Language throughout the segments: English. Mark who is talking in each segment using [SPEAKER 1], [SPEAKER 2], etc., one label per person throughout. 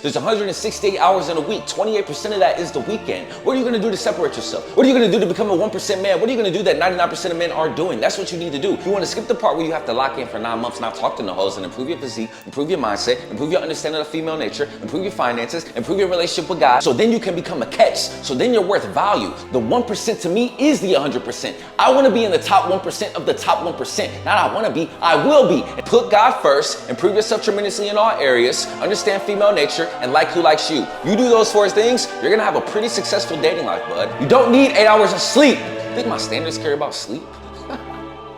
[SPEAKER 1] There's 168 hours in a week. 28% of that is the weekend. What are you gonna do to separate yourself? What are you gonna do to become a 1% man? What are you gonna do that 99% of men aren't doing? That's what you need to do. You wanna skip the part where you have to lock in for 9 months, not talk to no hoes, and improve your physique, improve your mindset, improve your understanding of female nature, improve your finances, improve your relationship with God, so then you can become a catch. So then you're worth value. The 1% to me is the 100%. I wanna be in the top 1% of the top 1%. Not I wanna be, I will be. And put God first, improve yourself tremendously in all areas, understand female nature, and like who likes you. You do those 4 things, you're gonna have a pretty successful dating life, bud. You don't need 8 hours of sleep. Think my standards care about sleep?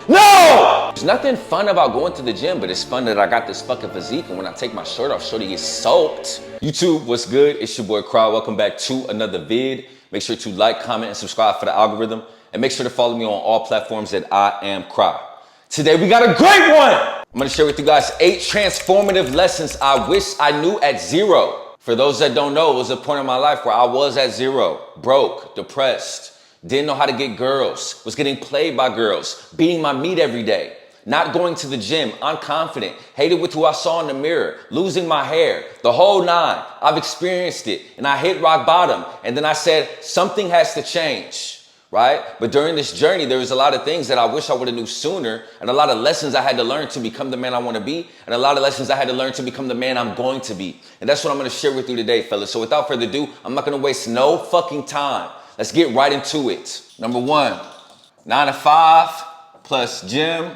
[SPEAKER 1] No! There's nothing fun about going to the gym, but it's fun that I got this fucking physique, and when I take my shirt off, shorty gets soaked. YouTube, what's good? It's your boy Cry. Welcome back to another vid. Make sure to like, comment, and subscribe for the algorithm, and make sure to follow me on all platforms that I am Cry. Today we got a great one! I'm gonna share with you guys 8 transformative lessons I wish I knew at 0. For those that don't know, it was a point in my life where I was at 0, broke, depressed, didn't know how to get girls, was getting played by girls, beating my meat every day, not going to the gym, unconfident, hated with who I saw in the mirror, losing my hair, the whole 9. I've experienced it, and I hit rock bottom, and then I said, something has to change, right? But during this journey, there was a lot of things that I wish I would have knew sooner, and a lot of lessons I had to learn to become the man I want to be, and a lot of lessons I had to learn to become the man I'm going to be. And that's what I'm going to share with you today, fellas. So without further ado, I'm not going to waste no fucking time. Let's get right into it. Number 1, 9 to 5 plus gym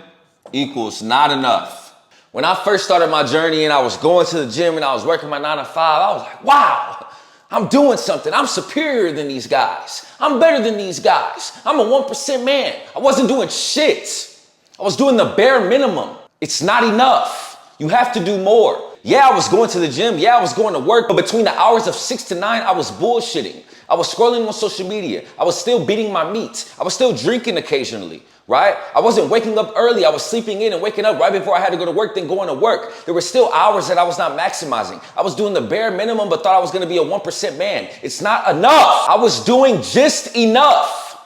[SPEAKER 1] equals not enough. When I first started my journey and I was going to the gym and I was working my 9 to 5, I was like, wow, I'm doing something. I'm superior than these guys. I'm better than these guys. I'm a 1% man. I wasn't doing shit. I was doing the bare minimum. It's not enough. You have to do more. Yeah, I was going to the gym. Yeah, I was going to work. But between the hours of 6 to 9, I was bullshitting. I was scrolling on social media. I was still beating my meat. I was still drinking occasionally, right? I wasn't waking up early. I was sleeping in and waking up right before I had to go to work, then going to work. There were still hours that I was not maximizing. I was doing the bare minimum, but thought I was going to be a 1% man. It's not enough. I was doing just enough.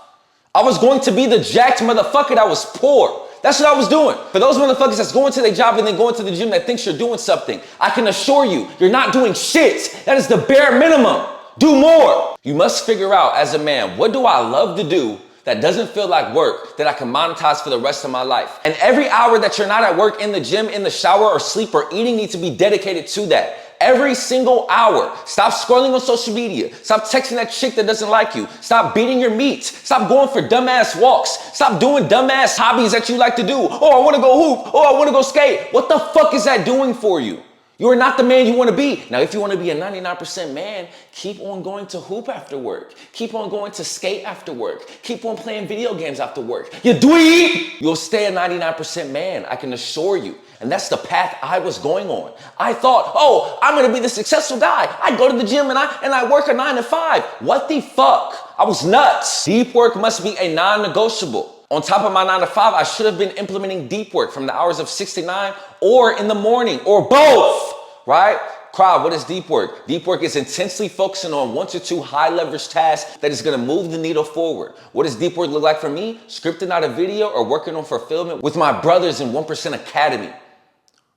[SPEAKER 1] I was going to be the jacked motherfucker that was poor. That's what I was doing. For those motherfuckers that's going to their job and then going to the gym that thinks you're doing something, I can assure you, you're not doing shit. That is the bare minimum. Do more. You must figure out as a man, what do I love to do that doesn't feel like work, that I can monetize for the rest of my life? And every hour that you're not at work, in the gym, in the shower, or sleep, or eating needs to be dedicated to that. Every single hour. Stop scrolling on social media. Stop texting that chick that doesn't like you. Stop beating your meat. Stop going for dumbass walks. Stop doing dumbass hobbies that you like to do. Oh, I want to go hoop. Oh, I want to go skate. What the fuck is that doing for you? You are not the man you want to be. Now, if you want to be a 99% man, keep on going to hoop after work. Keep on going to skate after work. Keep on playing video games after work. You dweeb! You'll stay a 99% man, I can assure you. And that's the path I was going on. I thought, oh, I'm going to be the successful guy. I go to the gym and I work a 9 to 5. What the fuck? I was nuts. Deep work must be a non-negotiable. On top of my 9 to 5, I should have been implementing deep work from the hours of 6 to 9 or in the morning or both, right? Crowd, what is deep work? Deep work is intensely focusing on 1 to 2 high leverage tasks that is going to move the needle forward. What does deep work look like for me? Scripting out a video or working on fulfillment with my brothers in 1% Academy,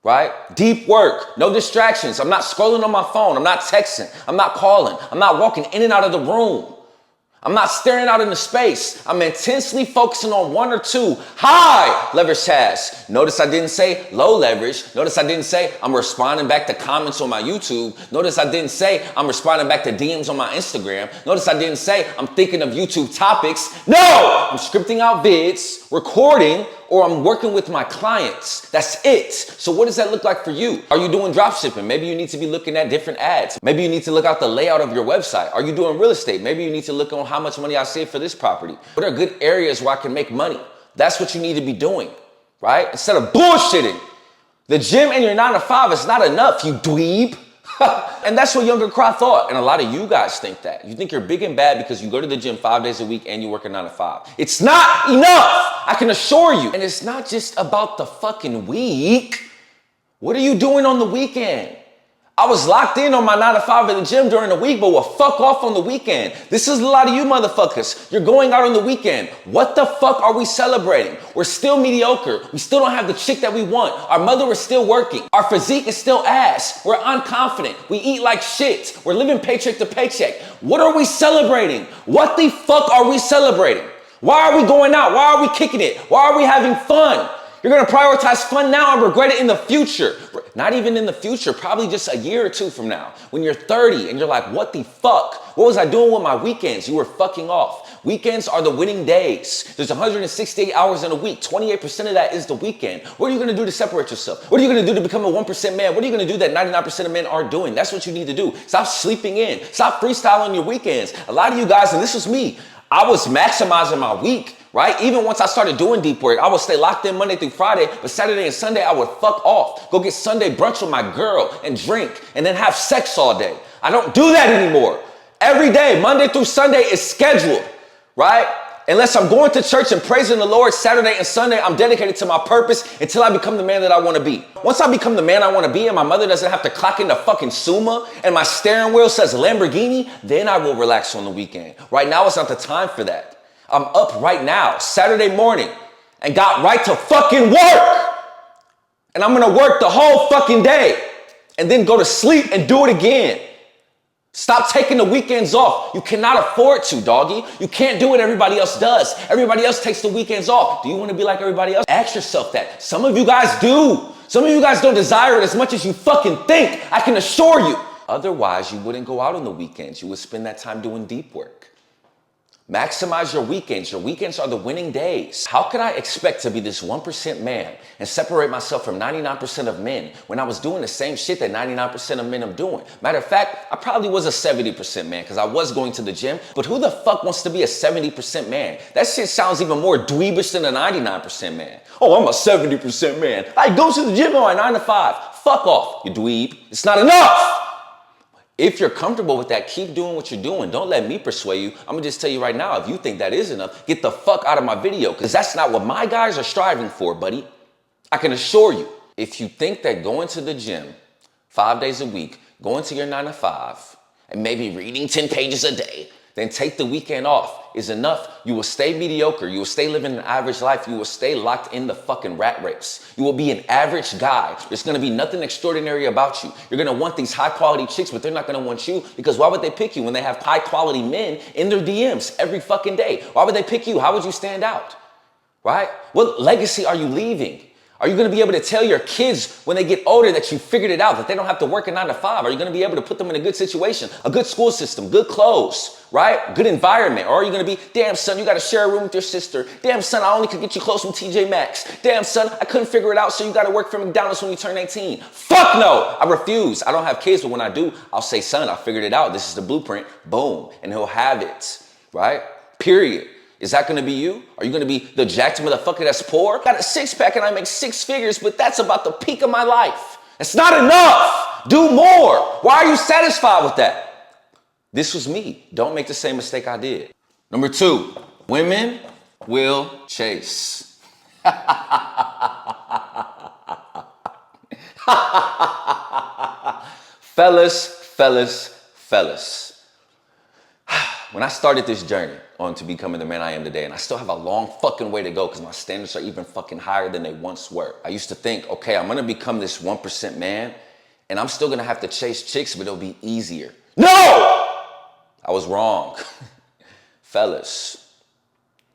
[SPEAKER 1] right? Deep work, no distractions. I'm not scrolling on my phone. I'm not texting. I'm not calling. I'm not walking in and out of the room. I'm not staring out into space. I'm intensely focusing on 1 or 2 high leverage tasks. Notice I didn't say low leverage. Notice I didn't say I'm responding back to comments on my YouTube. Notice I didn't say I'm responding back to DMs on my Instagram. Notice I didn't say I'm thinking of YouTube topics. No! I'm scripting out vids, recording, or I'm working with my clients. That's it. So what does that look like for you? Are you doing drop shipping? Maybe you need to be looking at different ads. Maybe you need to look out the layout of your website. Are you doing real estate? Maybe you need to look on how much money I saved for this property. What are good areas where I can make money? That's what you need to be doing, right? Instead of bullshitting. The gym and your 9 to 5 is not enough, you dweeb. And that's what younger Cry thought. And a lot of you guys think that. You think you're big and bad because you go to the gym 5 days a week and you work a 9 to 5. It's not enough, I can assure you. And it's not just about the fucking week. What are you doing on the weekend? I was locked in on my 9 to 5 at the gym during the week, but will fuck off on the weekend. This is a lot of you motherfuckers. You're going out on the weekend. What the fuck are we celebrating? We're still mediocre. We still don't have the chick that we want. Our mother is still working. Our physique is still ass. We're unconfident. We eat like shit. We're living paycheck to paycheck. What are we celebrating? What the fuck are we celebrating? Why are we going out? Why are we kicking it? Why are we having fun? You're going to prioritize fun now and regret it in the future. Not even in the future, probably just a year or two from now. When you're 30 and you're like, what the fuck? What was I doing with my weekends? You were fucking off. Weekends are the winning days. There's 168 hours in a week. 28% of that is the weekend. What are you going to do to separate yourself? What are you going to do to become a 1% man? What are you going to do that 99% of men aren't doing? That's what you need to do. Stop sleeping in. Stop freestyling your weekends. A lot of you guys, and this was me, I was maximizing my week. Right? Even once I started doing deep work, I would stay locked in Monday through Friday, but Saturday and Sunday, I would fuck off. Go get Sunday brunch with my girl and drink and then have sex all day. I don't do that anymore. Every day, Monday through Sunday is scheduled, right? Unless I'm going to church and praising the Lord Saturday and Sunday, I'm dedicated to my purpose until I become the man that I want to be. Once I become the man I want to be and my mother doesn't have to clock into fucking Summa and my steering wheel says Lamborghini, then I will relax on the weekend. Right now, it's not the time for that. I'm up right now, Saturday morning, and got right to fucking work. And I'm gonna work the whole fucking day and then go to sleep and do it again. Stop taking the weekends off. You cannot afford to, doggy. You can't do what everybody else does. Everybody else takes the weekends off. Do you want to be like everybody else? Ask yourself that. Some of you guys do. Some of you guys don't desire it as much as you fucking think. I can assure you. Otherwise, you wouldn't go out on the weekends. You would spend that time doing deep work. Maximize your weekends. Your weekends are the winning days. How could I expect to be this 1% man and separate myself from 99% of men when I was doing the same shit that 99% of men are doing? Matter of fact, I probably was a 70% man because I was going to the gym, but who the fuck wants to be a 70% man? That shit sounds even more dweebish than a 99% man. Oh, I'm a 70% man. I go to the gym on my 9 to 5. Fuck off, you dweeb. It's not enough. If you're comfortable with that, keep doing what you're doing. Don't let me persuade you. I'm gonna just tell you right now, if you think that is enough, get the fuck out of my video, because that's not what my guys are striving for, buddy. I can assure you, if you think that going to the gym 5 days a week, going to your 9 to 5, and maybe reading 10 pages a day, then take the weekend off is enough, you will stay mediocre. You will stay living an average life. You will stay locked in the fucking rat race. You will be an average guy. There's going to be nothing extraordinary about you. You're going to want these high quality chicks, but they're not going to want you, because why would they pick you when they have high quality men in their DMs every fucking day? Why would they pick you? How would you stand out? Right? What legacy are you leaving? Are you going to be able to tell your kids when they get older that you figured it out, that they don't have to work a 9 to 5? Are you going to be able to put them in a good situation, a good school system, good clothes, right? Good environment? Or are you going to be, damn son, you got to share a room with your sister. Damn son, I only could get you clothes from TJ Maxx. Damn son, I couldn't figure it out, so you got to work for McDonald's when you turn 18. Fuck no, I refuse. I don't have kids, but when I do, I'll say, son, I figured it out. This is the blueprint. Boom. And he'll have it, right? Period. Is that going to be you? Are you going to be the jacked motherfucker that's poor? Got a 6-pack and I make 6 figures, but that's about the peak of my life. It's not enough. Do more. Why are you satisfied with that? This was me. Don't make the same mistake I did. Number 2, women will chase. Fellas. When I started this journey on to becoming the man I am today, and I still have a long fucking way to go because my standards are even fucking higher than they once were. I used to think, okay, I'm gonna become this 1% man, and I'm still gonna have to chase chicks, but it'll be easier. No! I was wrong. Fellas,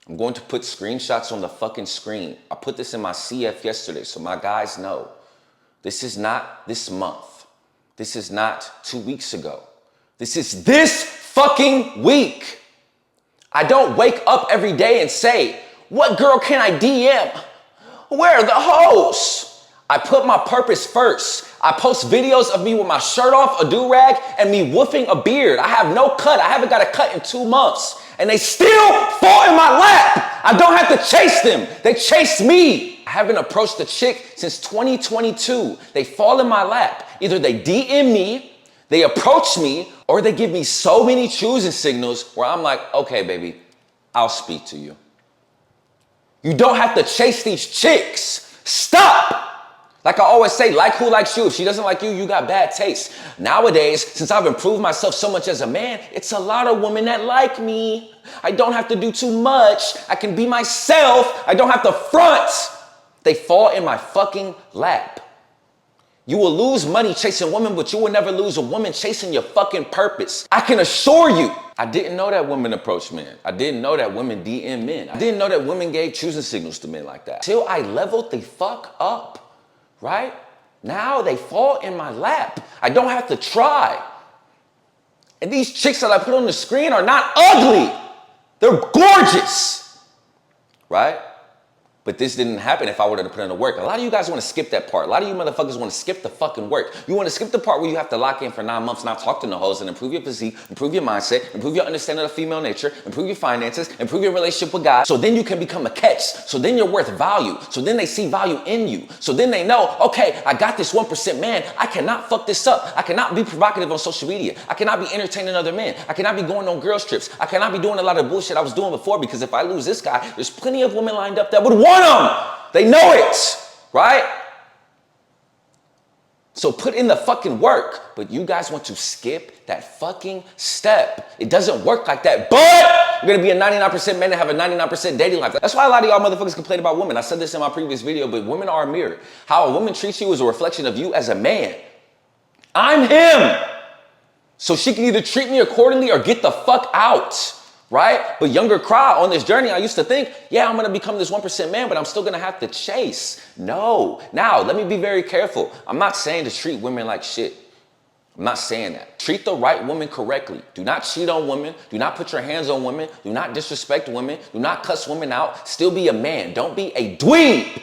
[SPEAKER 1] I'm going to put screenshots on the fucking screen. I put this in my CF yesterday, so my guys know. This is not this month. This is not 2 weeks ago. This is this fucking week. I don't wake up every day and say, what girl can I DM? Where are the hoes? I put my purpose first. I post videos of me with my shirt off, a do-rag, and me woofing a beard. I have no cut. I haven't got a cut in 2 months. And they still fall in my lap. I don't have to chase them. They chase me. I haven't approached a chick since 2022. They fall in my lap. Either they DM me, they approach me, or they give me so many choosing signals where I'm like, okay, baby, I'll speak to you. You don't have to chase these chicks. Stop. Like I always say, like who likes you. If she doesn't like you, you got bad taste. Nowadays, since I've improved myself so much as a man, it's a lot of women that like me. I don't have to do too much. I can be myself. I don't have to front. They fall in my fucking lap. You will lose money chasing women, but you will never lose a woman chasing your fucking purpose. I can assure you. I didn't know that women approach men. I didn't know that women DM men. I didn't know that women gave choosing signals to men like that. Till I leveled the fuck up, right? Now they fall in my lap. I don't have to try. And these chicks that I put on the screen are not ugly. They're gorgeous, right? But this didn't happen if I were to put in the work. A lot of you guys want to skip that part. A lot of you motherfuckers want to skip the fucking work. You want to skip the part where you have to lock in for 9 months, not talk to no hoes, and improve your physique, improve your mindset, improve your understanding of female nature, improve your finances, improve your relationship with God. So then you can become a catch. So then you're worth value. So then they see value in you. So then they know, okay, I got this 1% man. I cannot fuck this up. I cannot be provocative on social media. I cannot be entertaining other men. I cannot be going on girls trips. I cannot be doing a lot of bullshit I was doing before, because if I lose this guy, there's plenty of women lined up that would want him. They know it, right? So put in the fucking work, but you guys want to skip that fucking step. It doesn't work like that, but you're gonna be a 99% man and have a 99% dating life. That's why a lot of y'all motherfuckers complain about women. I said this in my previous video, but women are a mirror. How a woman treats you is a reflection of you as a man. I'm him. So she can either treat me accordingly or get the fuck out. Right? But younger Cry, on this journey, I used to think, yeah, I'm going to become this 1% man, but I'm still going to have to chase. No. Now, let me be very careful. I'm not saying to treat women like shit. I'm not saying that. Treat the right woman correctly. Do not cheat on women. Do not put your hands on women. Do not disrespect women. Do not cuss women out. Still be a man. Don't be a dweeb.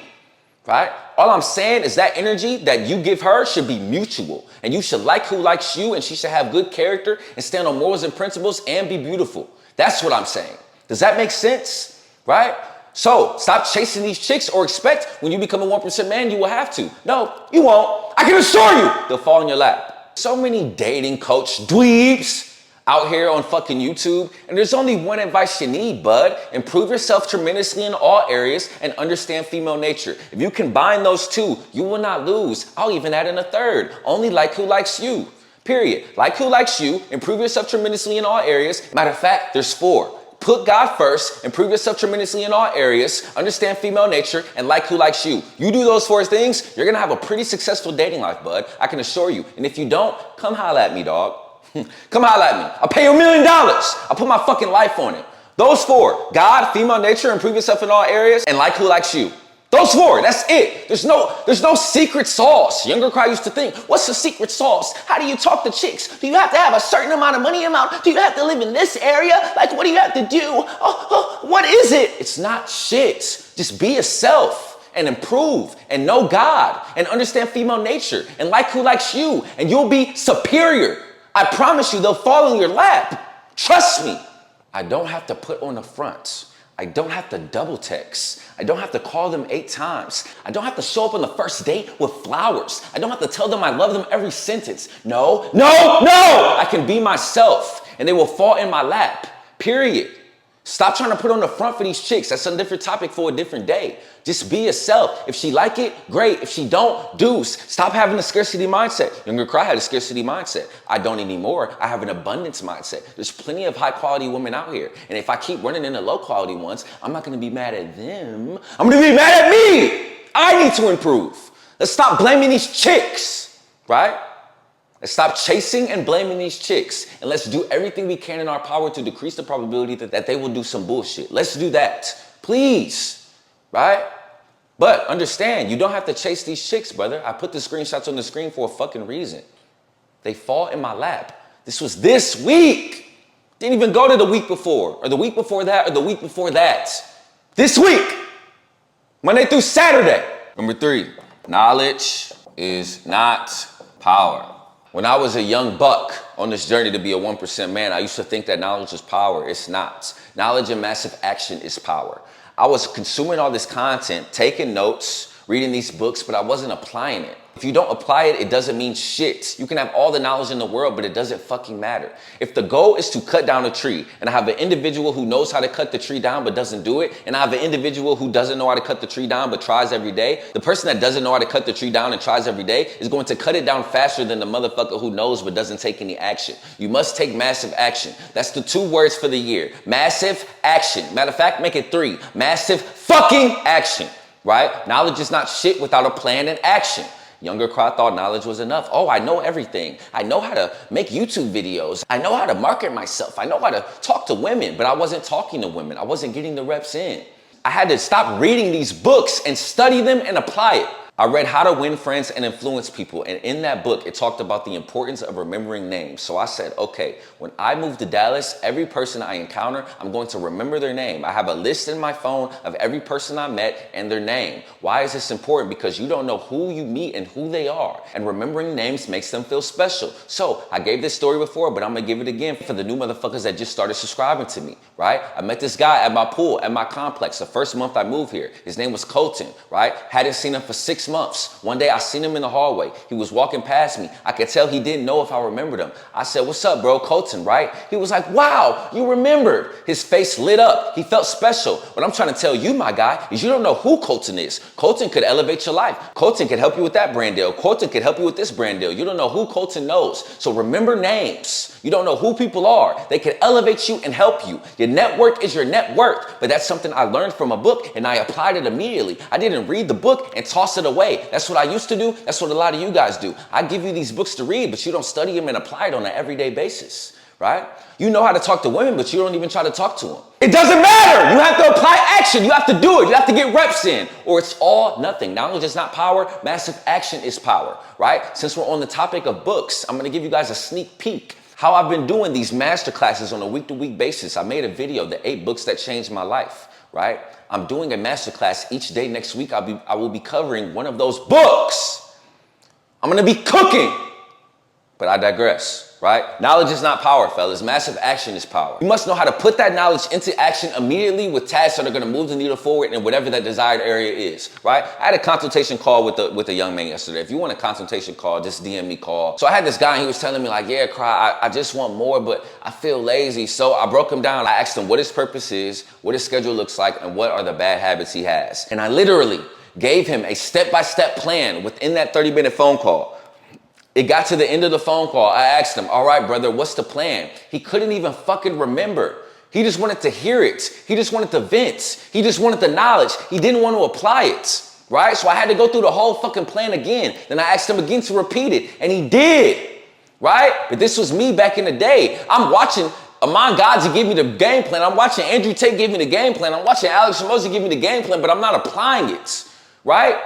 [SPEAKER 1] Right? All I'm saying is that energy that you give her should be mutual. And you should like who likes you, and she should have good character and stand on morals and principles and be beautiful. That's what I'm saying. Does that make sense? Right? So stop chasing these chicks or expect when you become a 1% man, you will have to. No, you won't. I can assure you they'll fall in your lap. So many dating coach dweebs out here on fucking YouTube. And there's only one advice you need, bud. Improve yourself tremendously in all areas and understand female nature. If you combine those two, you will not lose. I'll even add in a third. Only like who likes you. Period. Like who likes you, improve yourself tremendously in all areas. Matter of fact, there's 4. Put God first, improve yourself tremendously in all areas, understand female nature, and like who likes you. You do those 4 things, you're gonna have a pretty successful dating life, bud. I can assure you. And if you don't, come holla at me, dog. Come holla at me. I'll pay you $1 million. I'll put my fucking life on it. Those 4, God, female nature, improve yourself in all areas, and like who likes you. Those 4, that's it. There's no secret sauce. Younger Cry used to think, what's the secret sauce? How do you talk to chicks? Do you have to have a certain amount of money amount? Do you have to live in this area? Like, what do you have to do? What is it? It's not shit. Just be yourself and improve and know God and understand female nature and like who likes you, and you'll be superior. I promise you, they'll fall in your lap. Trust me. I don't have to put on the front. I don't have to double text. I don't have to call them 8 times. I don't have to show up on the first date with flowers. I don't have to tell them I love them every sentence. No. I can be myself and they will fall in my lap. Period. Stop trying to put on the front for these chicks. That's a different topic for a different day. Just be yourself. If she like it, great. If she don't, deuce. Stop having a scarcity mindset. Younger Cry had a scarcity mindset. I don't anymore. I have an abundance mindset. There's plenty of high quality women out here. And if I keep running into low quality ones, I'm not going to be mad at them. I'm going to be mad at me. I need to improve. Let's stop blaming these chicks, right? Let's stop chasing and blaming these chicks. And let's do everything we can in our power to decrease the probability that they will do some bullshit. Let's do that. Please. Right? But understand, you don't have to chase these chicks, brother. I put the screenshots on the screen for a fucking reason. They fall in my lap. This was this week. Didn't even go to the week before, or the week before that, or the week before that. This week. Monday through Saturday. Number 3, knowledge is not power. When I was a young buck on this journey to be a 1% man, I used to think that knowledge was power. It's not. Knowledge and massive action is power. I was consuming all this content, taking notes, reading these books, but I wasn't applying it. If you don't apply it, it doesn't mean shit. You can have all the knowledge in the world, but it doesn't fucking matter. If the goal is to cut down a tree, and I have an individual who knows how to cut the tree down but doesn't do it, and I have an individual who doesn't know how to cut the tree down but tries every day, the person that doesn't know how to cut the tree down and tries every day is going to cut it down faster than the motherfucker who knows but doesn't take any action. You must take massive action. That's the 2 words for the year. Massive action. Matter of fact, make it 3. Massive fucking action, right? Knowledge is not shit without a plan and action. Younger Cry thought knowledge was enough. Oh, I know everything. I know how to make YouTube videos. I know how to market myself. I know how to talk to women, but I wasn't talking to women. I wasn't getting the reps in. I had to stop reading these books and study them and apply it. I read How to Win Friends and Influence People, and in that book, it talked about the importance of remembering names. So I said, okay, when I move to Dallas, every person I encounter, I'm going to remember their name. I have a list in my phone of every person I met and their name. Why is this important? Because you don't know who you meet and who they are, and remembering names makes them feel special. So I gave this story before, but I'm gonna give it again for the new motherfuckers that just started subscribing to me, right? I met this guy at my pool, at my complex, the first month I moved here. His name was Colton, right? Hadn't seen him for 6 months. One day I seen him in the hallway. He was walking past me. I could tell he didn't know if I remembered him. I said, "What's up, bro? Colton, right?" He was like, "Wow, you remembered." His face lit up. He felt special. What I'm trying to tell you, my guy, is you don't know who Colton is. Colton could elevate your life. Colton could help you with that brand deal. Colton could help you with this brand deal. You don't know who Colton knows. So remember names. You don't know who people are. They can elevate you and help you. Your network is your net worth. But that's something I learned from a book, and I applied it immediately. I didn't read the book and toss it away. That's what I used to do. That's what a lot of you guys do. I give you these books to read, but you don't study them and apply it on an everyday basis, right? You know how to talk to women, but you don't even try to talk to them. It doesn't matter. You have to apply action. You have to do it. You have to get reps in, or it's all nothing. Knowledge is not power. Massive action is power, right? Since we're on the topic of books, I'm going to give you guys a sneak peek how I've been doing these master classes on a week-to-week basis. I made a video, the 8 books that changed my life, right? I'm doing a master class each day next week. I will be covering one of those books. I'm going to be cooking, but I digress, right? Knowledge is not power, fellas. Massive action is power. You must know how to put that knowledge into action immediately with tasks that are going to move the needle forward in whatever that desired area is, right? I had a consultation call with a young man yesterday. If you want a consultation call, just DM me call. So I had this guy, and he was telling me like, yeah, Cry, I just want more, but I feel lazy. So I broke him down. I asked him what his purpose is, what his schedule looks like, and what are the bad habits he has. And I literally gave him a step-by-step plan within that 30-minute phone call. It got to the end of the phone call. I asked him, all right, brother, what's the plan? He couldn't even fucking remember. He just wanted to hear it. He just wanted to vent. He just wanted the knowledge. He didn't want to apply it, right? So I had to go through the whole fucking plan again. Then I asked him again to repeat it, and he did, right? But this was me back in the day. I'm watching Amon Godzi give me the game plan. I'm watching Andrew Tate give me the game plan. I'm watching Alex Hormozi give me the game plan, but I'm not applying it, right?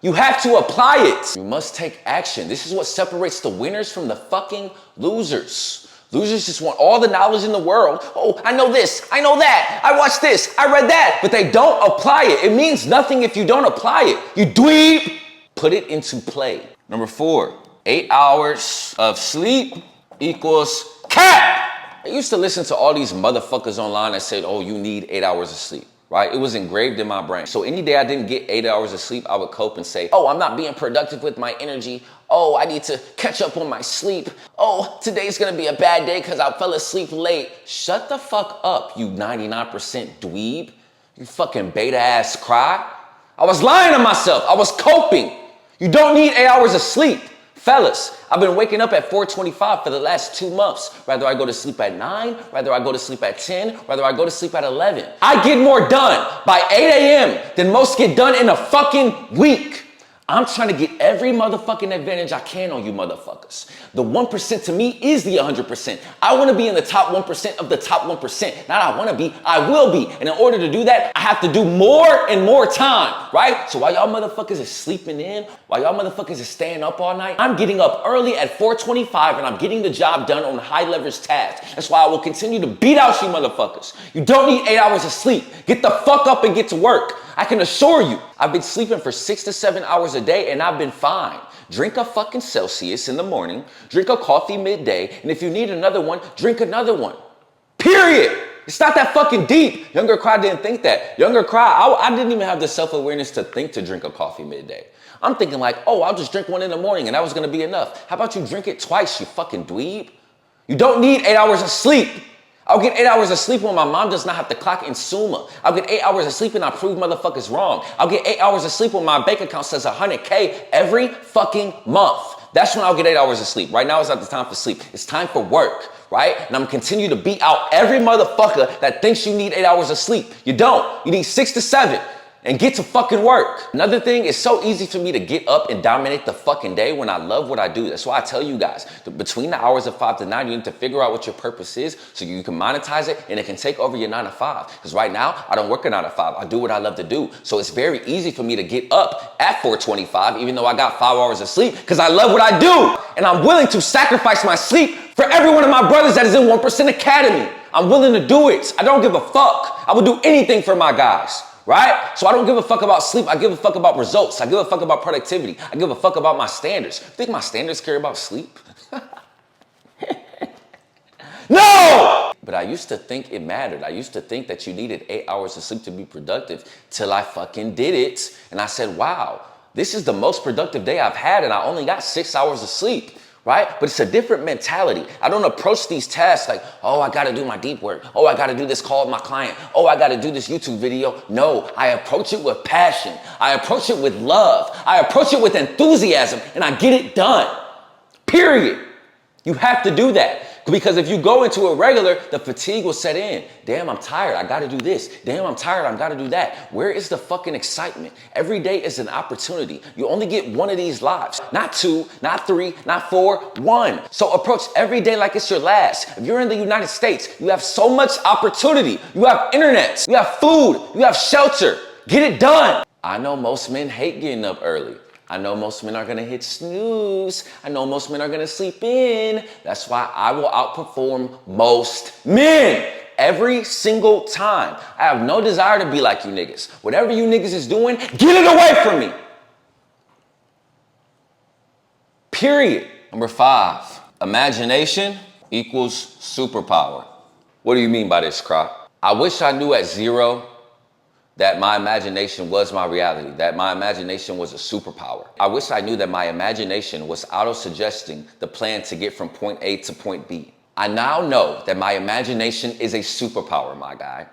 [SPEAKER 1] You have to apply it. You must take action. This is what separates the winners from the fucking losers. Losers just want all the knowledge in the world. Oh, I know this, I know that, I watched this, I read that, but they don't apply it. It means nothing if you don't apply it. You dweeb. Put it into play. Number 4, 8 hours of sleep equals cap. I used to listen to all these motherfuckers online that said, oh, you need 8 hours of sleep. Right? It was engraved in my brain. So any day I didn't get 8 hours of sleep, I would cope and say, oh, I'm not being productive with my energy. Oh, I need to catch up on my sleep. Oh, today's gonna be a bad day because I fell asleep late. Shut the fuck up, you 99% dweeb. You fucking beta ass Cry. I was lying to myself. I was coping. You don't need 8 hours of sleep. Fellas, I've been waking up at 4:25 for the last 2 months. Whether I go to sleep at 9, whether I go to sleep at 10, whether I go to sleep at 11. I get more done by 8 a.m. than most get done in a fucking week. I'm trying to get every motherfucking advantage I can on you motherfuckers. The 1% to me is the 100%. I want to be in the top 1% of the top 1%. Not I want to be, I will be. And in order to do that, I have to do more and more time, right? So while y'all motherfuckers is sleeping in, while y'all motherfuckers is staying up all night, I'm getting up early at 4:25 and I'm getting the job done on high leverage tasks. That's why I will continue to beat out you motherfuckers. You don't need 8 hours of sleep. Get the fuck up and get to work. I can assure you, I've been sleeping for 6 to 7 hours a day and I've been fine. Drink a fucking Celsius in the morning, drink a coffee midday, and if you need another one, drink another one. Period. It's not that fucking deep. Younger Cry didn't think that. Younger Cry, I didn't even have the self-awareness to think to drink a coffee midday. I'm thinking like, oh, I'll just drink one in the morning and that was gonna be enough. How about you drink it twice, you fucking dweeb? You don't need 8 hours of sleep. I'll get 8 hours of sleep when my mom does not have to clock in Suma. I'll get 8 hours of sleep and I prove motherfuckers wrong. I'll get 8 hours of sleep when my bank account says 100K every fucking month. That's when I'll get 8 hours of sleep. Right now it's not the time for sleep. It's time for work, right? And I'm gonna continue to beat out every motherfucker that thinks you need 8 hours of sleep. You don't. You need 6 to 7. And get to fucking work. Another thing, it's so easy for me to get up and dominate the fucking day when I love what I do. That's why I tell you guys, between the hours of 5 to 9, you need to figure out what your purpose is so you can monetize it and it can take over your 9 to 5. Because right now, I don't work a 9 to 5. I do what I love to do. So it's very easy for me to get up at 4:25, even though I got 5 hours of sleep, because I love what I do. And I'm willing to sacrifice my sleep for every one of my brothers that is in 1% Academy. I'm willing to do it. I don't give a fuck. I will do anything for my guys. Right? So I don't give a fuck about sleep. I give a fuck about results. I give a fuck about productivity. I give a fuck about my standards. You think my standards care about sleep? No! But I used to think it mattered. I used to think that you needed 8 hours of sleep to be productive till I fucking did it. And I said, wow, this is the most productive day I've had and I only got 6 hours of sleep. Right? But it's a different mentality. I don't approach these tasks like, oh, I got to do my deep work. Oh, I got to do this call with my client. Oh, I got to do this YouTube video. No, I approach it with passion. I approach it with love. I approach it with enthusiasm and I get it done. Period. You have to do that. Because if you go into a regular, the fatigue will set in. Damn, I'm tired. I got to do this. Damn, I'm tired. I got to do that. Where is the fucking excitement? Every day is an opportunity. You only get one of these lives. Not 2, not 3, not 4, 1. So approach every day like it's your last. If you're in the United States, you have so much opportunity. You have internet. You have food. You have shelter. Get it done. I know most men hate getting up early. I know most men are gonna hit snooze. I know most men are gonna sleep in. That's why I will outperform most men every single time. I have no desire to be like you niggas. Whatever you niggas is doing, get it away from me. Period. Number 5, imagination equals superpower. What do you mean by this, Croc? I wish I knew at 0 that my imagination was my reality, that my imagination was a superpower. I wish I knew that my imagination was auto-suggesting the plan to get from point A to point B. I now know that my imagination is a superpower, my guy.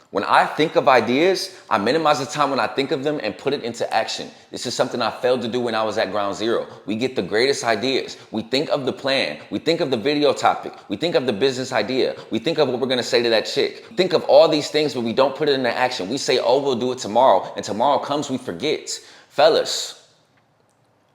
[SPEAKER 1] When I think of ideas, I minimize the time when I think of them and put it into action. This is something I failed to do when I was at ground zero. We get the greatest ideas. We think of the plan. We think of the video topic. We think of the business idea. We think of what we're going to say to that chick. Think of all these things, but we don't put it into action. We say, oh, we'll do it tomorrow. And tomorrow comes, we forget. Fellas,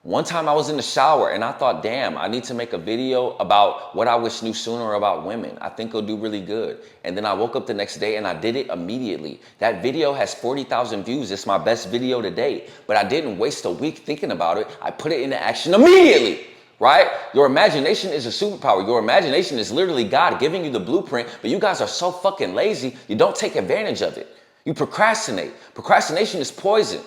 [SPEAKER 1] one time I was in the shower and I thought, damn, I need to make a video about what I wish knew sooner about women. I think it'll do really good. And then I woke up the next day and I did it immediately. That video has 40,000 views. It's my best video to date. But I didn't waste a week thinking about it. I put it into action immediately, right? Your imagination is a superpower. Your imagination is literally God giving you the blueprint, but you guys are so fucking lazy, you don't take advantage of it. You procrastinate. Procrastination is poison.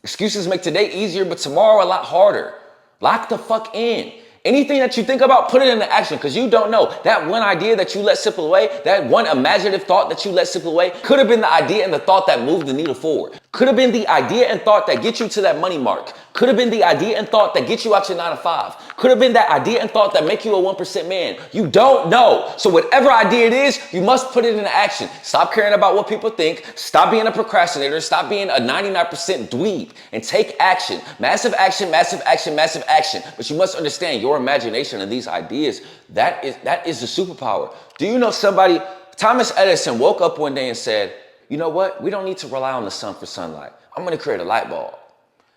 [SPEAKER 1] Excuses make today easier, but tomorrow a lot harder. Lock the fuck in. Anything that you think about, put it into action, because you don't know. That one idea that you let slip away, that one imaginative thought that you let slip away, could have been the idea and the thought that moved the needle forward. Could have been the idea and thought that gets you to that money mark. Could have been the idea and thought that gets you out your 9 to 5. Could have been that idea and thought that make you a 1% man. You don't know. So whatever idea it is, you must put it into action. Stop caring about what people think. Stop being a procrastinator. Stop being a 99% dweeb and take action. Massive action, massive action, massive action. But you must understand your imagination and these ideas, that is the superpower. Do you know somebody, Thomas Edison woke up one day and said, you know what? We don't need to rely on the sun for sunlight. I'm going to create a light bulb.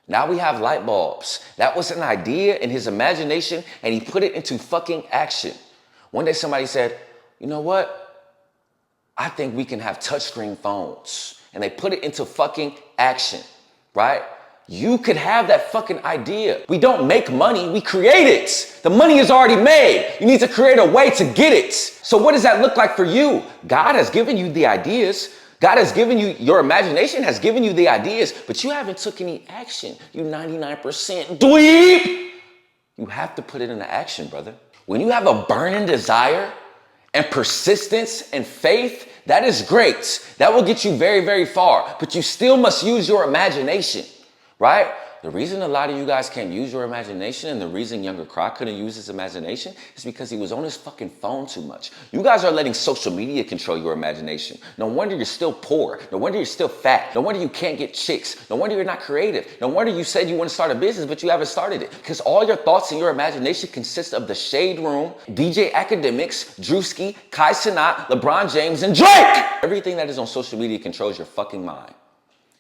[SPEAKER 1] Now we have light bulbs. That was an idea in his imagination and he put it into fucking action. One day somebody said, you know what? I think we can have touchscreen phones. And they put it into fucking action, right? You could have that fucking idea. We don't make money, we create it. The money is already made. You need to create a way to get it. So what does that look like for you? God has given you the ideas. God has given you, your imagination has given you the ideas, but you haven't took any action. You 99% dweeb. You have to put it into action, brother. When you have a burning desire and persistence and faith, that is great. That will get you very, very far. But you still must use your imagination, right? The reason a lot of you guys can't use your imagination and the reason younger Cry couldn't use his imagination is because he was on his fucking phone too much. You guys are letting social media control your imagination. No wonder you're still poor. No wonder you're still fat. No wonder you can't get chicks. No wonder you're not creative. No wonder you said you want to start a business, but you haven't started it. Because all your thoughts and your imagination consist of the Shade Room, DJ Academics, Drewski, Kai Cenat, LeBron James, and Drake. Everything that is on social media controls your fucking mind.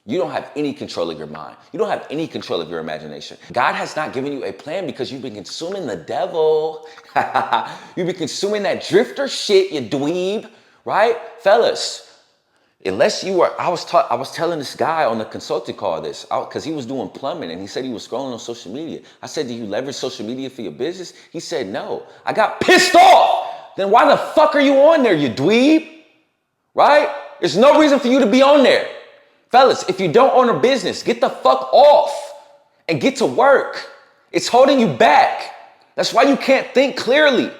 [SPEAKER 1] You don't have any control of your mind. You don't have any control of your imagination. God has not given you a plan because you've been consuming the devil. You've been consuming that drifter shit, you dweeb, right? Fellas, unless you were, I was telling this guy on the consulting call this, because he was doing plumbing and he said he was scrolling on social media. I said, do you leverage social media for your business? He said, no. I got pissed off. Then why the fuck are you on there, you dweeb? Right? There's no reason for you to be on there. Fellas, if you don't own a business, get the fuck off and get to work. It's holding you back. That's why you can't think clearly.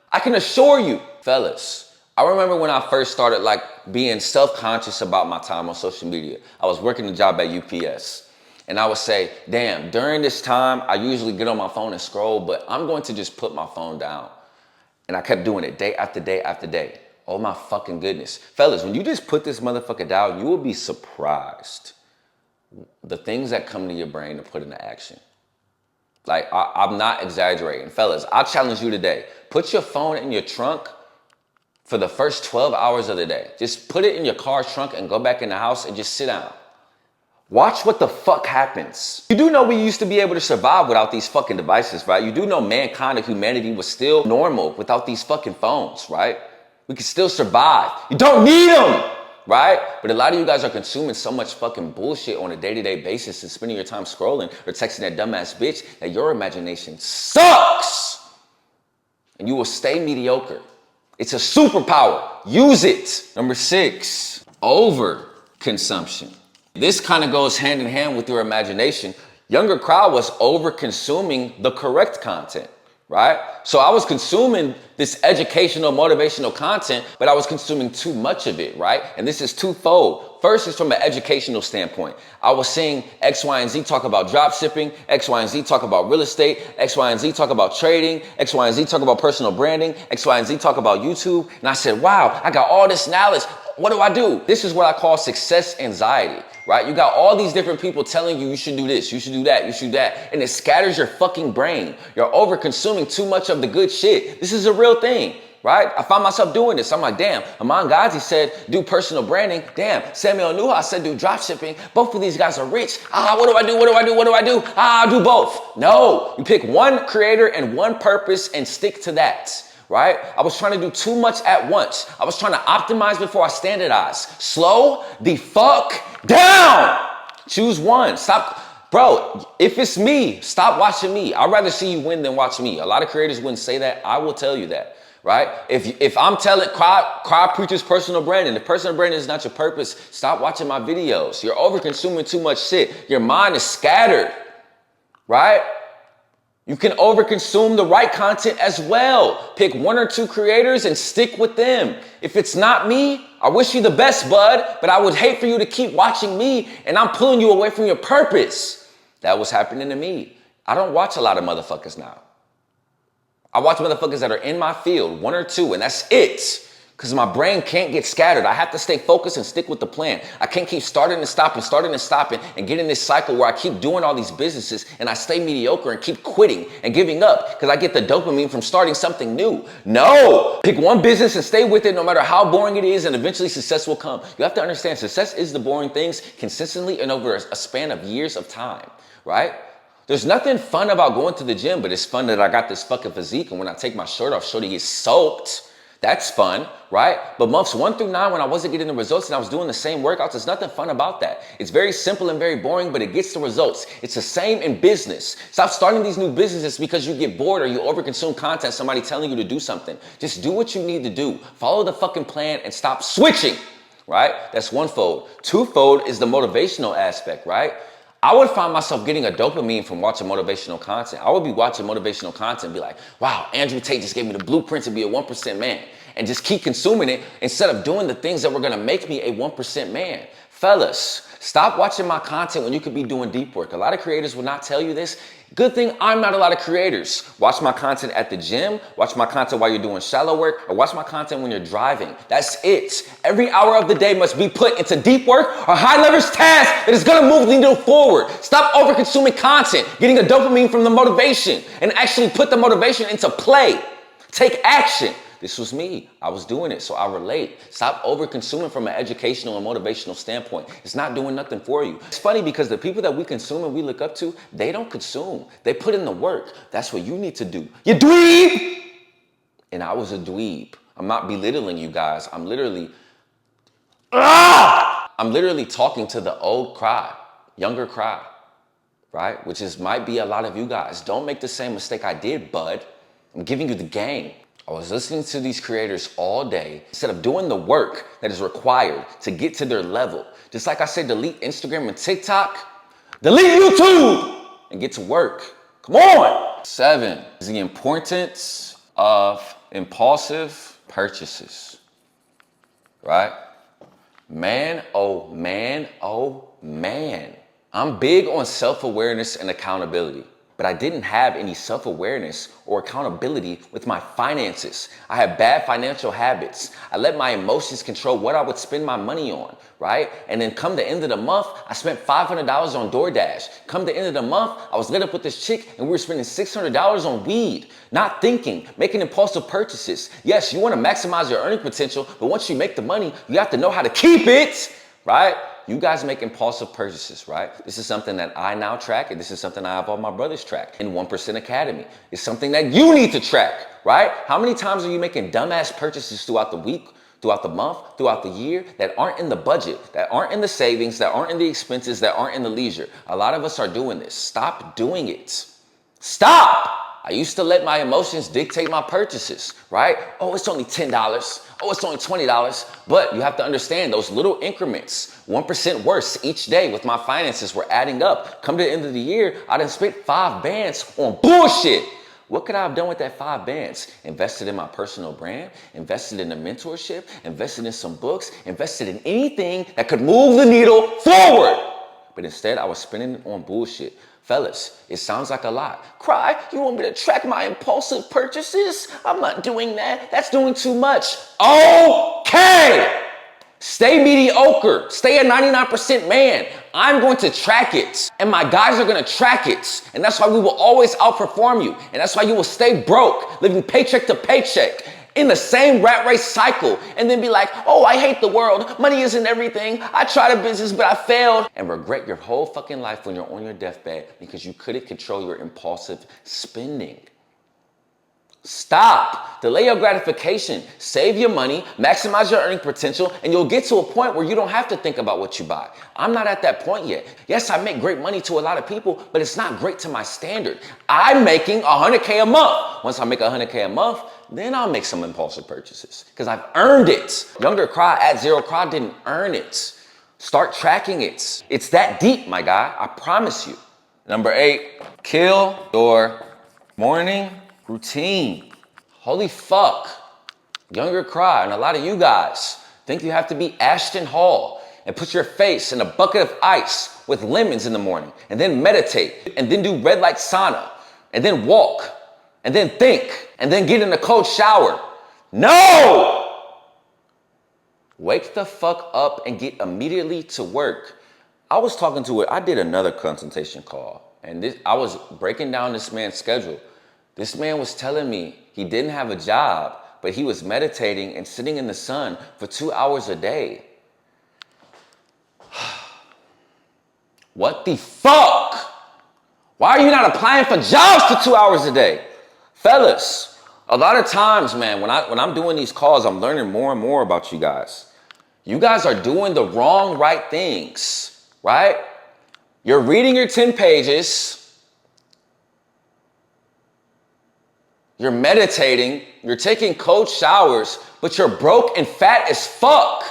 [SPEAKER 1] I can assure you. Fellas, I remember when I first started being self-conscious about my time on social media. I was working a job at UPS and I would say, damn, during this time, I usually get on my phone and scroll, but I'm going to just put my phone down. And I kept doing it day after day after day. Oh my fucking goodness. Fellas, when you just put this motherfucker down, you will be surprised the things that come to your brain to put into action. I'm not exaggerating. Fellas, I challenge you today. Put your phone in your trunk for the first 12 hours of the day. Just put it in your car's trunk and go back in the house and just sit down. Watch what the fuck happens. You do know we used to be able to survive without these fucking devices, right? You do know mankind and humanity was still normal without these fucking phones, right? We can still survive. You don't need them, right? But a lot of you guys are consuming so much fucking bullshit on a day-to-day basis and spending your time scrolling or texting that dumbass bitch that your imagination sucks. And you will stay mediocre. It's a superpower. Use it. Number 6, overconsumption. This kind of goes hand in hand with your imagination. Younger crowd was over-consuming the correct content. Right? So I was consuming this educational, motivational content, but I was consuming too much of it, right? And this is twofold. First is from an educational standpoint. I was seeing X, Y, and Z talk about drop shipping, X, Y, and Z talk about real estate, X, Y, and Z talk about trading, X, Y, and Z talk about personal branding, X, Y, and Z talk about YouTube. And I said, wow, I got all this knowledge. What do I do? This is what I call success anxiety, right? You got all these different people telling you should do this, you should do that, you should do that. And it scatters your fucking brain. You're over consuming too much of the good shit. This is a real thing, right? I find myself doing this. I'm like, damn, Aman Ghazi said, do personal branding. Damn, Samuel Nuha said, do drop shipping. Both of these guys are rich. What do I do? What do I do? What do I do? I'll do both. No, you pick one creator and one purpose and stick to that. Right? I was trying to do too much at once. I was trying to optimize before I standardize. Slow the fuck down. Choose one. Stop. Bro, if it's me, stop watching me. I'd rather see you win than watch me. A lot of creators wouldn't say that. I will tell you that. Right? If I'm telling, Cry preaches personal branding. If personal branding is not your purpose, stop watching my videos. You're over consuming too much shit. Your mind is scattered. Right? You can overconsume the right content as well. Pick 1 or 2 creators and stick with them. If it's not me, I wish you the best, bud, but I would hate for you to keep watching me and I'm pulling you away from your purpose. That was happening to me. I don't watch a lot of motherfuckers now. I watch motherfuckers that are in my field, 1 or 2, and that's it. Because my brain can't get scattered. I have to stay focused and stick with the plan. I can't keep starting and stopping and get in this cycle where I keep doing all these businesses and I stay mediocre and keep quitting and giving up because I get the dopamine from starting something new. No! Pick one business and stay with it no matter how boring it is and eventually success will come. You have to understand success is the boring things consistently and over a span of years of time, right? There's nothing fun about going to the gym, but it's fun that I got this fucking physique and when I take my shirt off, shorty gets soaked. That's fun, right? But months 1 through 9, when I wasn't getting the results and I was doing the same workouts, there's nothing fun about that. It's very simple and very boring, but it gets the results. It's the same in business. Stop starting these new businesses because you get bored or you overconsume content, somebody telling you to do something. Just do what you need to do. Follow the fucking plan and stop switching, right? That's one-fold. Two-fold is the motivational aspect, right? I would find myself getting a dopamine from watching motivational content. I would be watching motivational content and be like, wow, Andrew Tate just gave me the blueprint to be a 1% man. and just keep consuming it instead of doing the things that were gonna make me a 1% man. Fellas, stop watching my content when you could be doing deep work. A lot of creators will not tell you this. Good thing I'm not a lot of creators. Watch my content at the gym, watch my content while you're doing shallow work, or watch my content when you're driving. That's it. Every hour of the day must be put into deep work or high leverage tasks that is gonna move the needle forward. Stop over consuming content, getting a dopamine from the motivation, and actually put the motivation into play. Take action. This was me. I was doing it, so I relate. Stop over-consuming from an educational and motivational standpoint. It's not doing nothing for you. It's funny because the people that we consume and we look up to, they don't consume. They put in the work. That's what you need to do. You dweeb! And I was a dweeb. I'm not belittling you guys. I'm literally talking to the old cry, younger cry, right? Which might be a lot of you guys. Don't make the same mistake I did, bud. I'm giving you the game. I was listening to these creators all day instead of doing the work that is required to get to their level. Just like I said, delete Instagram and TikTok, delete YouTube and get to work. Come on. 7 is the importance of impulsive purchases, right? Man, oh man, oh man. I'm big on self-awareness and accountability. But I didn't have any self-awareness or accountability with my finances. I had bad financial habits. I let my emotions control what I would spend my money on, right? And then come the end of the month, I spent $500 on DoorDash. Come the end of the month, I was lit up with this chick and we were spending $600 on weed. Not thinking, making impulsive purchases. Yes, you want to maximize your earning potential, but once you make the money, you have to know how to keep it, right? You guys make impulsive purchases, right? This is something that I now track, and this is something I have all my brothers track in 1% Academy. It's something that you need to track, right? How many times are you making dumbass purchases throughout the week, throughout the month, throughout the year that aren't in the budget, that aren't in the savings, that aren't in the expenses, that aren't in the leisure? A lot of us are doing this. Stop doing it. Stop! I used to let my emotions dictate my purchases, right? Oh, it's only $10. Oh, it's only $20. But you have to understand those little increments, 1% worse each day with my finances were adding up. Come to the end of the year, I done spent 5 bands on bullshit. What could I have done with that 5 bands? Invested in my personal brand, invested in a mentorship, invested in some books, invested in anything that could move the needle forward. But instead, I was spending it on bullshit. Fellas, it sounds like a lot. Cry, you want me to track my impulsive purchases? I'm not doing that. That's doing too much. Okay. Stay mediocre. Stay a 99% man. I'm going to track it. And my guys are going to track it. And that's why we will always outperform you. And that's why you will stay broke, living paycheck to paycheck, in the same rat race cycle, and then be like, oh, I hate the world. Money isn't everything. I tried a business, but I failed. And regret your whole fucking life when you're on your deathbed because you couldn't control your impulsive spending. Stop. Delay your gratification. Save your money, maximize your earning potential, and you'll get to a point where you don't have to think about what you buy. I'm not at that point yet. Yes, I make great money to a lot of people, but it's not great to my standard. I'm making $100K a month. Once I make $100K a month, then I'll make some impulsive purchases because I've earned it. Younger Cry at Zero Cry didn't earn it. Start tracking it. It's that deep, my guy. I promise you. Number 8, kill your morning routine. Holy fuck. Younger Cry and a lot of you guys think you have to be Ashton Hall and put your face in a bucket of ice with lemons in the morning and then meditate and then do red light sauna and then walk and then think and then get in a cold shower. No! Wake the fuck up and get immediately to work. I did another consultation call and I was breaking down this man's schedule. This man was telling me he didn't have a job, but he was meditating and sitting in the sun for 2 hours a day. What the fuck? Why are you not applying for jobs for 2 hours a day? Fellas, a lot of times, man, when I'm doing these calls, I'm learning more and more about you guys. You guys are doing the wrong right things, right? You're reading your 10 pages. You're meditating. You're taking cold showers, but you're broke and fat as fuck.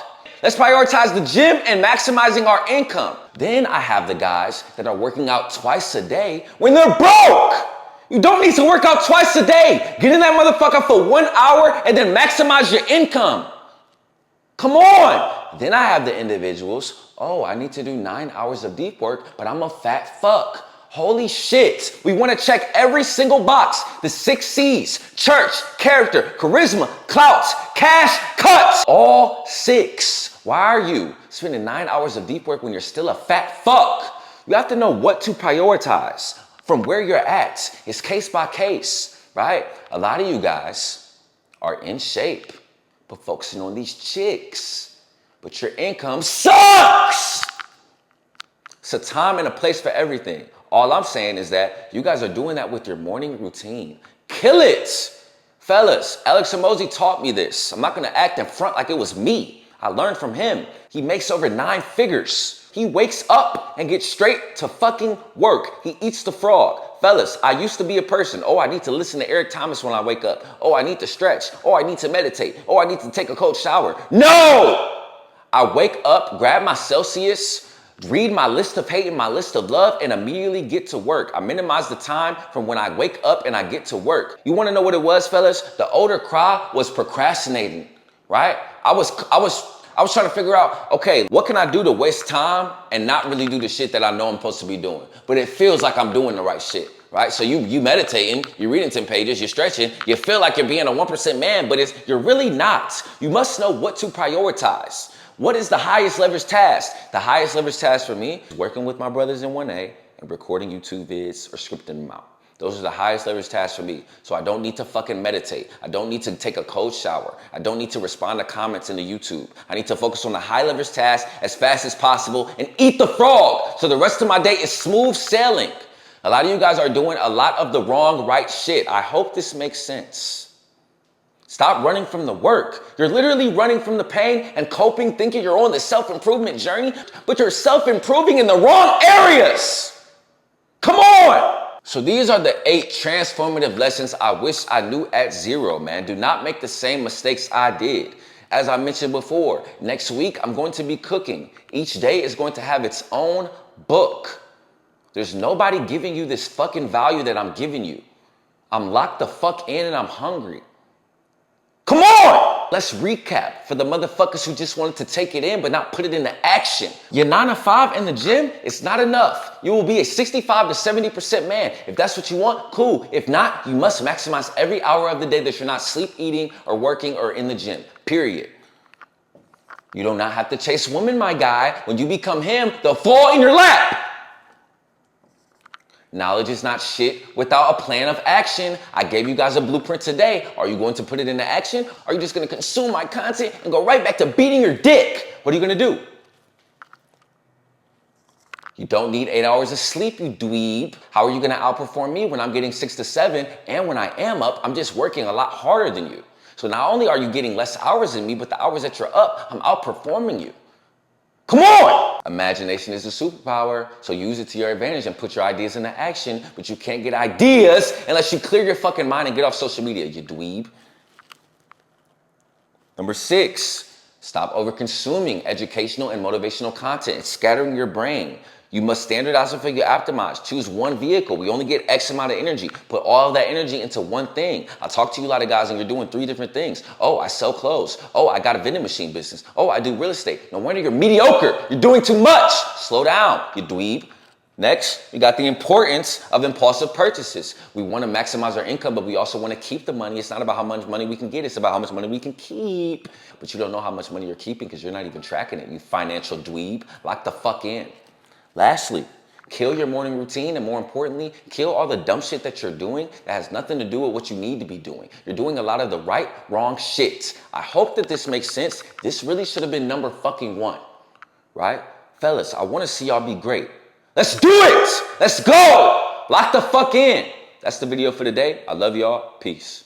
[SPEAKER 1] Let's prioritize the gym and maximizing our income. Then I have the guys that are working out twice a day when they're broke. You don't need to work out twice a day. Get in that motherfucker for 1 hour and then maximize your income. Come on. Then I have the individuals, oh, I need to do 9 hours of deep work, but I'm a fat fuck. Holy shit. We want to check every single box. The 6 C's: church, character, charisma, clouts, cash, cuts. All 6. Why are you spending 9 hours of deep work when you're still a fat fuck? You have to know what to prioritize from where you're at. It's case by case, right? A lot of you guys are in shape, but focusing on these chicks, but your income sucks. It's a time and a place for everything. All I'm saying is that you guys are doing that with your morning routine. Kill it. Fellas, Alex Hormozi taught me this. I'm not gonna act in front like it was me. I learned from him. He makes over 9 figures. He wakes up and gets straight to fucking work. He eats the frog. Fellas, I used to be a person. Oh, I need to listen to Eric Thomas when I wake up. Oh, I need to stretch. Oh, I need to meditate. Oh, I need to take a cold shower. No! I wake up, grab my Celsius, read my list of hate and my list of love, and immediately get to work. I minimize the time from when I wake up and I get to work. You wanna know what it was, fellas? The older cry was procrastinating, right? I was trying to figure out, okay, what can I do to waste time and not really do the shit that I know I'm supposed to be doing? But it feels like I'm doing the right shit, right? So you meditating, you're reading 10 pages, you're stretching, you feel like you're being a 1% man, but you're really not. You must know what to prioritize. What is the highest leverage task? The highest leverage task for me is working with my brothers in 1A and recording YouTube vids or scripting them out. Those are the highest leverage tasks for me. So I don't need to fucking meditate. I don't need to take a cold shower. I don't need to respond to comments in the YouTube. I need to focus on the high leverage task as fast as possible and eat the frog. So the rest of my day is smooth sailing. A lot of you guys are doing a lot of the wrong, right shit. I hope this makes sense. Stop running from the work. You're literally running from the pain and coping, thinking you're on the self-improvement journey, but you're self-improving in the wrong areas. Come on. So these are the 8 transformative lessons I wish I knew at 0, man. Do not make the same mistakes I did. As I mentioned before, next week I'm going to be cooking. Each day is going to have its own book. There's nobody giving you this fucking value that I'm giving you. I'm locked the fuck in and I'm hungry. Come on! Let's recap for the motherfuckers who just wanted to take it in but not put it into action. Your 9 to 5 in the gym, it's not enough. You will be a 65 to 70% man. If that's what you want, cool. If not, you must maximize every hour of the day that you're not sleep, eating, or working, or in the gym. Period. You do not have to chase women, my guy. When you become him, they'll fall in your lap. Knowledge is not shit without a plan of action. I gave you guys a blueprint today. Are you going to put it into action? Or are you just going to consume my content and go right back to beating your dick? What are you going to do? You don't need 8 hours of sleep, you dweeb. How are you going to outperform me when I'm getting 6 to 7? And when I am up, I'm just working a lot harder than you. So not only are you getting less hours than me, but the hours that you're up, I'm outperforming you. Come on! Imagination is a superpower, so use it to your advantage and put your ideas into action, but you can't get ideas unless you clear your fucking mind and get off social media, you dweeb. Number 6, stop over-consuming educational and motivational content. It's scattering your brain. You must standardize and figure optimize. Choose one vehicle. We only get X amount of energy. Put all of that energy into one thing. I talk to you a lot of guys and you're doing 3 different things. Oh, I sell clothes. Oh, I got a vending machine business. Oh, I do real estate. No wonder you're mediocre. You're doing too much. Slow down, you dweeb. Next, we got the importance of impulsive purchases. We want to maximize our income, but we also want to keep the money. It's not about how much money we can get. It's about how much money we can keep. But you don't know how much money you're keeping because you're not even tracking it. You financial dweeb. Lock the fuck in. Lastly, kill your morning routine, and more importantly, kill all the dumb shit that you're doing that has nothing to do with what you need to be doing. You're doing a lot of the right, wrong shit. I hope that this makes sense. This really should have been number fucking 1, right? Fellas, I want to see y'all be great. Let's do it! Let's go! Lock the fuck in. That's the video for today. I love y'all. Peace.